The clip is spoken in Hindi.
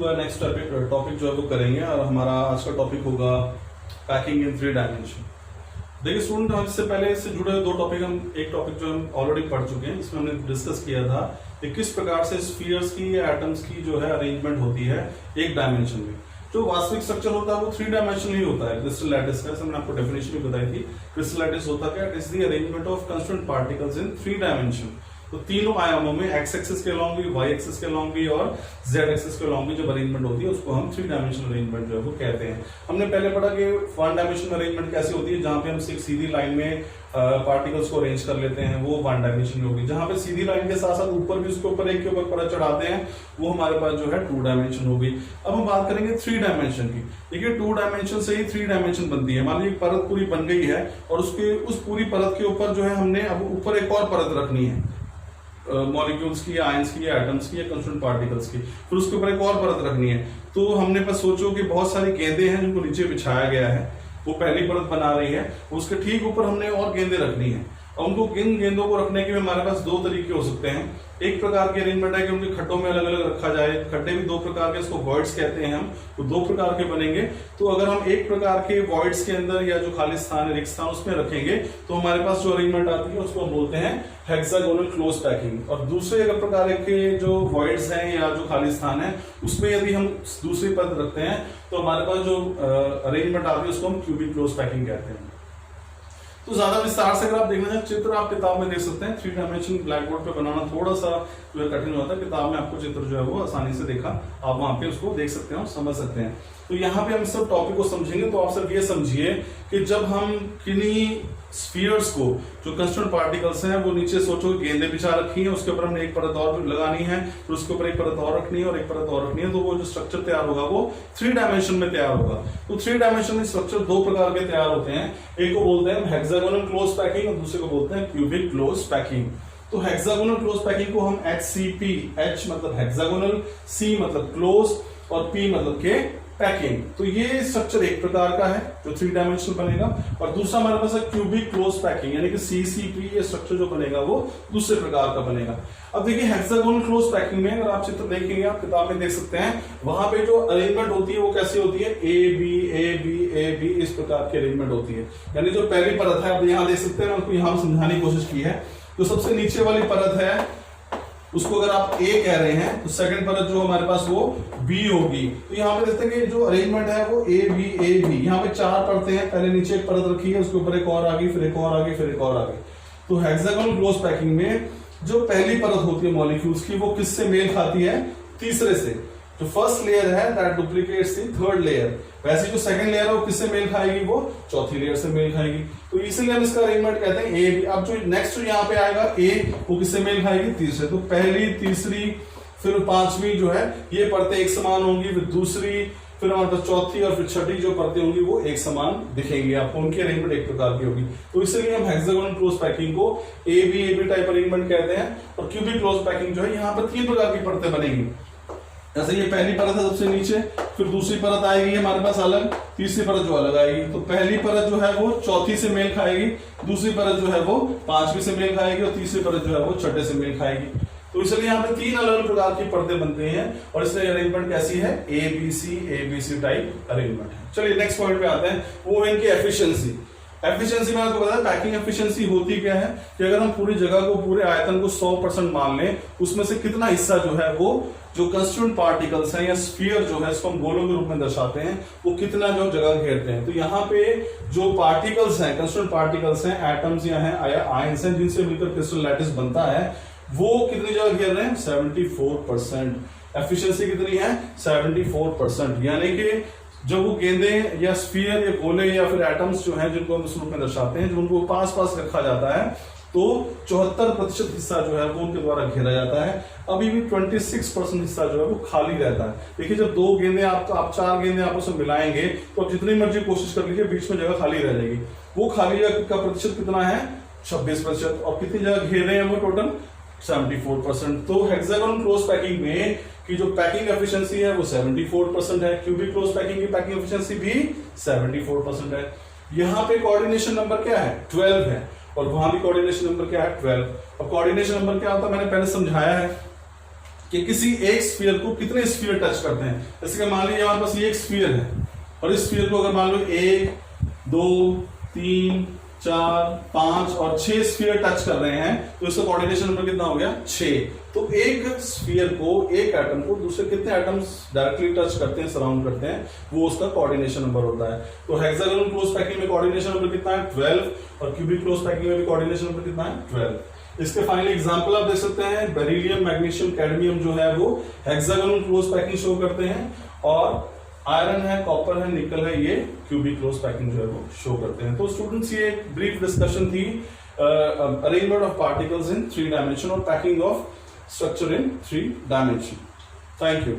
का नेक्स्ट टॉपिक जो है वो करेंगे और हमारा आज का टॉपिक होगा पैकिंग इन 3 डायमेंशन। देखिए स्टूडेंट, हम इससे पहले इससे जुड़े हुए दो टॉपिक एक टॉपिक जो हम ऑलरेडी पढ़ चुके हैं, इसमें हमने डिस्कस किया था कि किस प्रकार से स्फीयर्स की या एटम्स की जो है अरेंजमेंट होती है एक डायमेंशन में। जो वास्तविक स्ट्रक्चर होता है वो 3 डायमेंशन ही होता है। क्रिस्टल लैटिस का हमने आपको डेफिनेशन भी बताई थी। क्रिस्टल लैटिस होता क्या? It is the arrangement of constant particles in 3 dimension. तो तीनों आयामों में एक्स एक्सिस के अलॉन्ग भी, वाई एक्सिस के अलॉन्ग भी और जेड एक्सिस के अलॉन्ग भी जब अरेंजमेंट होती है उसको हम 3 डायमेंशनल अरेंजमेंट जो है वो कहते हैं। हमने पहले पढ़ा कि 1 डायमेंशनल अरेंजमेंट कैसे होती है, जहां पे हम सीधी लाइन में पार्टिकल्स को अरेंज कर लेते हैं, वो 1 डायमेंशन में होगी। जहां पे सीधी लाइन के साथ साथ ऊपर भी उसके ऊपर एक के ऊपर परत चढ़ाते हैं, वो हमारे पास जो है 2 डायमेंशन होगी। अब हम बात करेंगे 3 डायमेंशन की। देखिए 2 डायमेंशन से ही 3 डायमेंशन बनती है। मान लीजिए परत पूरी बन गई है और उसके उस पूरी परत के ऊपर जो है हमने अब ऊपर एक और परत रखनी है, मॉलिक्यूल्स की या आयंस की या एटम्स की या कांस्टेंट पार्टिकल्स की, फिर उसके ऊपर एक और परत रखनी है। तो हमने बस सोचो कि बहुत सारी गेंदें हैं जिनको नीचे बिछाया गया है, वो पहली परत बना रही है, उसके ठीक ऊपर हमने और गेंदें रखनी है। और उनको इन गेंदों को रखने के लिए हमारे पास 2 तरीके हो सकते हैं। एक प्रकार के अरेंजमेंट है कि उनके खड्डों में अलग अलग रखा जाए। खड्डे भी 2 प्रकार के, इसको वॉइड्स कहते हैं हम, तो 2 प्रकार के बनेंगे। तो अगर हम एक प्रकार के वॉइड्स के अंदर या जो खाली स्थान है, रिक्त स्थान, उसमें रखेंगे तो हमारे पास जो अरेंजमेंट आती है उसको हम बोलते हैं हेक्सागोनल क्लोज पैकिंग। और दूसरे अगर प्रकार के जो वॉइड्स हैं या जो खाली स्थान है उसमें यदि हम दूसरी परत रखते हैं तो हमारे पास जो अरेंजमेंट आती है उसको हम क्यूबिक क्लोज पैकिंग कहते हैं। तो ज्यादा विस्तार से अगर आप देखना चाहें, चित्र आप किताब में देख सकते हैं। 3 डायमेंशन ब्लैक बोर्ड पे बनाना थोड़ा सा जो है कठिन होता है, किताब में आपको चित्र जो है वो आसानी से देखा, आप वहां पे उसको देख सकते हैं और समझ सकते हैं। तो यहाँ पे हम सब टॉपिक को समझेंगे। तो आप सब ये समझिए कि जब हम किन्हीं स्फीयर्स को, जो कांस्टेंट पार्टिकल्स हैं, वो नीचे सोचो गेंदें बिछा रखी हैं, उसके ऊपर हमने एक परत और लगानी है, फिर उसके ऊपर एक परत और रखनी है और एक परत और रखनी है, तो वो जो स्ट्रक्चर तैयार होगा वो 3 डायमेंशन में तैयार होगा। तो 3 डायमेंशन में स्ट्रक्चर 2 प्रकार के तैयार होते हैं। एक को बोलते हैं हेक्सागोनल क्लोज पैकिंग और दूसरे को बोलते हैं क्यूबिक क्लोज पैकिंग। तो हेक्सागोनल क्लोज पैकिंग को हम HCP, H मतलब हेक्सागोनल, C मतलब क्लोज और P मतलब के पैकिंग। तो ये स्ट्रक्चर एक प्रकार का है जो 3 डायमेंशनल बनेगा, और दूसरा हमारे पास है क्यूबिक क्लोज पैकिंग, यानी कि CCP, ये स्ट्रक्चर जो बनेगा वो दूसरे प्रकार का बनेगा। अब देखिए हेक्सागोनल क्लोज पैकिंग में अगर आप चित्र देखेंगे, आप किताब में देख सकते हैं, वहां पे जो अरेंजमेंट होती है वो कैसी होती है, A B इस प्रकार की अरेंजमेंट होती है। यानी जो पहली परत है, आप यहाँ देख सकते हैं, आपको यहाँ समझाने की कोशिश की है। जो सबसे नीचे वाली परत है उसको अगर आप A कह रहे हैं तो सेकंड परत जो हमारे पास वो B होगी। तो यहाँ पे देखते हैं कि जो अरेंजमेंट है वो A B। यहाँ पे 4 परतें हैं, पहले नीचे एक परत रखी है, उसके ऊपर एक और आ गई, फिर एक और आ गई, फिर एक और आ गई। तो हेक्सागोनल क्लोज पैकिंग में जो पहली परत होती है मॉलिक्यूल्स की, वो किससे मेल खाती है? तीसरे से। जो फर्स्ट लेयर है that duplicates the third layer, वैसे जो सेकंड लेयर है वो किससे मेल खाएगी? वो चौथी लेयर से मेल खाएगी। तो इसीलिए हम इसका अरेंजमेंट कहते हैं A B। अब जो नेक्स्ट यहाँ पे आएगा A, वो किससे मेल खाएगी? तीसरे। तो पहली, तीसरी, फिर 5वीं जो है ये परतें एक समान होंगी, फिर दूसरी, फिर हमारे पास चौथी और फिर छठी जो परतें होंगी वो एक समान दिखेंगी आपको, उनकी अरेंजमेंट एक प्रकार की होगी। तो इसलिए हम हेक्सागोनल क्लोज पैकिंग को A B टाइप अरेंजमेंट कहते हैं। और क्यूबिक क्लोज पैकिंग जो है, यहाँ पर 3 प्रकार की परतें बनेगी। जैसे ये पहली परत है सबसे नीचे, फिर दूसरी परत आएगी हमारे पास अलग, तीसरी परत जो अलग आएगी। तो पहली परत जो है वो चौथी से मेल खाएगी, दूसरी परत जो है वो 5वीं से मेल खाएगी और तीसरी परत जो है वो छठे से मेल खाएगी। तो इसलिए यहाँ पे 3 अलग अलग प्रकार की परतें बनते हैं और इसलिए अरेंजमेंट कैसी है? ABC टाइप अरेंजमेंट है। चलिए नेक्स्ट पॉइंट पे आते हैं, वो है इनकी एफिशिएंसी। एफिशिएंसी में आपको पता है पैकिंग एफिशिएंसी होती क्या है कि अगर हम पूरी जगह को, पूरे आयतन को 100% मान लें, उसमें से कितना हिस्सा जो है वो जो कांस्टेंट पार्टिकल्स हैं या स्फीयर जो है, इसको हम गोलों के रूप में दर्शाते हैं, वो कितना जो जगह घेरते हैं। तो यहाँ पे जो पार्टिकल्स हैं, कांस्टेंट पार्टिकल्स हैं, एटम्स या हैं आयंस हैं, जिनसे मिलकर क्रिस्टल लैटिस बनता है, वो कितनी जगह घेर रहे हैं? 74%। एफिशिएंसी कितनी है? 74%। यानी कि जब वो गेंदें या स्फीयर या गोले या फिर एटम्स जो हैं, जिनको हम इस रूप में दर्शाते हैं, जो उनको पास पास रखा जाता है, तो 74% हिस्सा जो है वो उनके द्वारा घेरा जाता है। अभी भी 26% हिस्सा जो है वो खाली रहता है। देखिए जब 2 गेंदें आप 4 गेंदें आपस में मिलाएंगे तो आप जितनी मर्जी कोशिश कर लीजिए, बीच में जगह खाली रह जाएगी। वो खाली जगह का प्रतिशत कितना है? 26%। और कितनी जगह घेर रहे हैं वो? टोटल 74%। तो हेक्सागोनल क्लोज पैकिंग में की जो पैकिंग एफिशिएंसी है वो 74% है। क्यूबिक क्लोज पैकिंग की पैकिंग एफिशिएंसी भी 74% है। यहाँ पे कोऑर्डिनेशन नंबर क्या है? 12 है, और वहां भी कोऑर्डिनेशन नंबर क्या है? 12। अब कोऑर्डिनेशन नंबर क्या होता है मैंने पहले समझाया है कि किसी एक स्फीयर को कितने स्फीयर टच करते हैं। जैसे कि मान लीजिए हमारे पास ये एक स्फीयर है और इस स्फीयर को अगर मान लो 1 2 3 4 5 और 6 स्फीयर टच कर रहे हैं तो इसका कोऑर्डिनेशन नंबर कितना हो गया 6। तो एक स्फीयर को, एक एटम को दूसरे कितने एटम्स डायरेक्टली टच करते हैं, सराउंड करते हैं, वो उसका कोऑर्डिनेशन नंबर होता है। तो हेक्सागोनल क्लोज पैकिंग में कोऑर्डिनेशन नंबर कितना है 12 और क्यूबिक क्लोज पैकिंग में भी कोऑर्डिनेशन नंबर कितना है 12। इसके फाइनल एग्जांपल आप देख सकते हैं, बेरिलियम, मैग्नीशियम, कैडमियम जो है वो हेक्सागोनल क्लोज पैकिंग शो करते हैं और आयरन है, कॉपर है, निकल है, ये क्यूबिक क्लोज पैकिंग जो है वो शो करते हैं। तो स्टूडेंट्स ये एक ब्रीफ डिस्कशन थी arrangement of particles in 3 dimension और packing of structure in 3 dimension. Thank you.